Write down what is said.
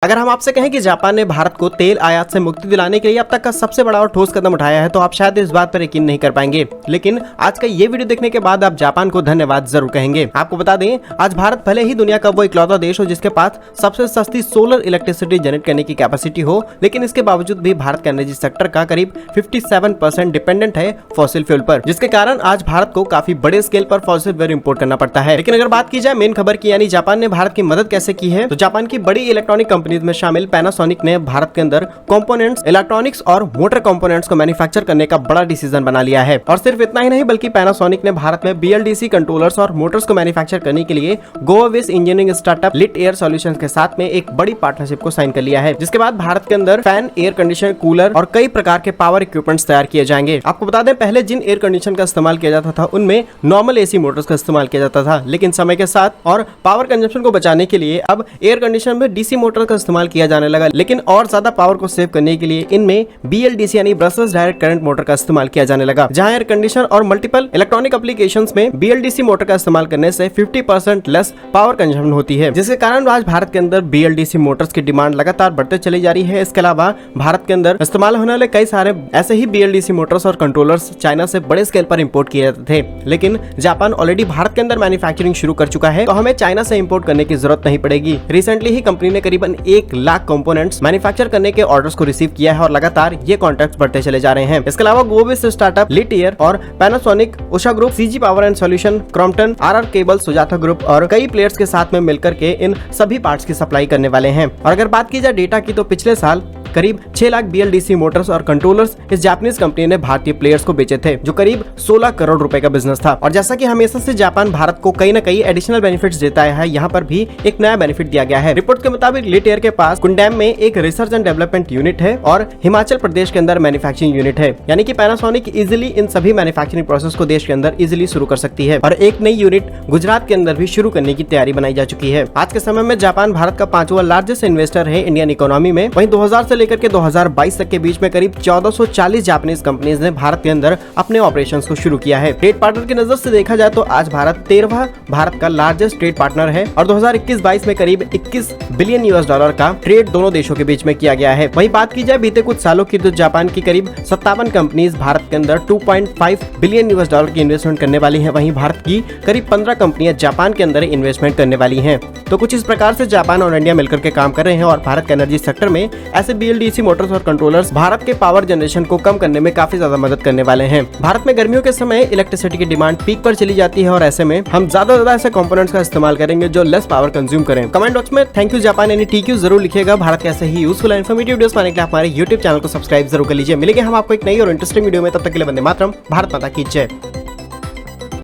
अगर हम आपसे कहें कि जापान ने भारत को तेल आयात से मुक्ति दिलाने के लिए अब तक का सबसे बड़ा और ठोस कदम उठाया है तो आप शायद इस बात पर यकीन नहीं कर पाएंगे। लेकिन आज का ये वीडियो देखने के बाद आप जापान को धन्यवाद जरूर कहेंगे। आपको बता दें, आज भारत भले ही दुनिया का वो इकलौता देश हो जिसके पास सबसे सस्ती सोलर इलेक्ट्रिसिटी जनरेट करने की कैपेसिटी हो, लेकिन इसके बावजूद भी भारत का एनर्जी सेक्टर का करीब 57% डिपेंडेंट है फॉसिल फ्यूल पर, जिसके कारण आज भारत को काफी बड़े स्केल पर फॉसिल फ्यूल इंपोर्ट करना पड़ता है। लेकिन अगर बात की जाए मेन खबर की, यानी जापान ने भारत की मदद कैसे की है, तो जापान की बड़ी इलेक्ट्रॉनिक कंपनीज में शामिल पैनासोनिक ने भारत के अंदर कंपोनेंट्स, इलेक्ट्रॉनिक्स और मोटर कंपोनेंट्स को मैन्युफैक्चर करने का बड़ा डिसीजन बना लिया है। और सिर्फ इतना ही नहीं, बल्कि पैनासोनिक ने भारत में BLDC कंट्रोलर्स और मोटर्स को मैन्युफैक्चर करने के लिए Goa based engineering startup Lit Air Solutions के साथ में एक बड़ी पार्टनरशिप को साइन कर लिया है, जिसके बाद भारत के अंदर फैन, एयर कंडीशनर, कूलर और कई प्रकार के पावर इक्विपमेंट्स तैयार किए जाएंगे। आपको बता दें, पहले जिन एयर कंडीशन का इस्तेमाल किया जाता था उनमें नॉर्मल AC मोटर्स का इस्तेमाल किया जाता था, लेकिन समय के साथ और पावर कंजम्पशन को बचाने के लिए अब एयर कंडीशनर में DC मोटर का इस्तेमाल किया जाने लगा, लेकिन और ज्यादा पावर को सेव करने के लिए इनमें BLDC यानी ब्रसेल्स डायरेक्ट करंट मोटर का इस्तेमाल किया जाने लगा। जहां एयर कंडीशनर और मल्टीपल इलेक्ट्रॉनिक एप्लीकेशंस में BLDC मोटर का इस्तेमाल करने से 50% लेस पावर कंजम्पशन होती है, जिसके कारण आज भारत के अंदर BLDC मोटर्स की डिमांड लगातार बढ़ते चली जा रही है। इसके अलावा भारत के अंदर इस्तेमाल होने वाले कई सारे ऐसे ही BLDC मोटर्स और कंट्रोलर्स चाइना से बड़े स्केल पर इंपोर्ट किए जाते थे, लेकिन जापान ऑलरेडी भारत के अंदर मैन्युफैक्चरिंग शुरू कर चुका है, तो हमें चाइना से इंपोर्ट करने की जरूरत नहीं पड़ेगी। रिसेंटली ही कंपनी ने करीबन 1 लाख कंपोनेंट्स मैन्युफैक्चर करने के ऑर्डर्स को रिसीव किया है और लगातार ये कॉन्ट्रैक्ट्स बढ़ते चले जा रहे हैं। इसके अलावा गोवा से स्टार्टअप लिट एयर और Panasonic, Usha group, CG power and solution, Crompton, RR cable, Sujata group और कई प्लेयर्स के साथ में मिलकर के इन सभी पार्ट्स की सप्लाई करने वाले हैं। और अगर बात की जाए डेटा की, तो पिछले साल करीब 6 लाख BLDC मोटर्स और कंट्रोलर्स इस जापानीज कंपनी ने भारतीय प्लेयर्स को बेचे थे, जो करीब 16 करोड़ रुपए का बिजनेस था। और जैसा कि हमेशा से जापान भारत को कई न कई एडिशनल बेनिफिट्स देता है, यहाँ पर भी एक नया बेनिफिट दिया गया है। रिपोर्ट के मुताबिक लिट एयर के पास कुंडैम में एक रिसर्च एंड डेवलपमेंट यूनिट है और हिमाचल प्रदेश के अंदर मैन्युफैक्चरिंग यूनिट है, यानी कि पैनासोनिक इजिली इन सभी मैन्युफैक्चरिंग प्रोसेस को देश के अंदर इजिली शुरू कर सकती है। और एक नई यूनिट गुजरात के अंदर भी शुरू करने की तैयारी बनाई जा चुकी है। आज के समय में जापान भारत का 5वां लार्जेस्ट इन्वेस्टर है इंडियन इकोनॉमी में। वहीं 2000 से लेकर के 2022 तक के बीच में करीब 1440 जापानीज कंपनीज ने भारत के अंदर अपने ऑपरेशंस को शुरू किया है। ट्रेड पार्टनर की नजर से देखा जाए तो आज भारत 13वां भारत का लार्जेस्ट ट्रेड पार्टनर है और 2021-22 में करीब $21 बिलियन का ट्रेड दोनों देशों के बीच में किया गया है। वहीं बात की जाए बीते कुछ सालों की, तो जापान की करीब 57 कंपनीज भारत के अंदर $2.5 बिलियन की इन्वेस्टमेंट करने वाली है। वहीं भारत की करीब 15 कंपनियां जापान के अंदर इन्वेस्टमेंट करने वाली हैं। तो कुछ इस प्रकार से जापान और इंडिया मिलकर के काम कर रहे हैं और भारत के एनर्जी सेक्टर में ऐसे BLDC मोटर्स और कंट्रोलर्स भारत के पावर जनरेशन को कम करने में काफी ज्यादा मदद करने वाले हैं। भारत में गर्मियों के समय इलेक्ट्रिसिटी की डिमांड पीक पर चली जाती है और ऐसे में हम ज्यादा ऐसे कंपोनेंट्स का इस्तेमाल करेंगे जो लेस पावर कंज्यूम करें। कमेंट बॉक्स में थैंक यू जापान यानी TQ जरूर लिखिएगा। भारत के ऐसे ही यूजफुल इन्फॉर्मेटिव वीडियोस पाने के लिए हमारे YouTube चैनल को सब्सक्राइब जरूर कर लीजिए। मिलेंगे हम आपको एक नई और इंटरेस्टिंग वीडियो में, तब तक के लिए वंदे मातरम। भारत माता की जय।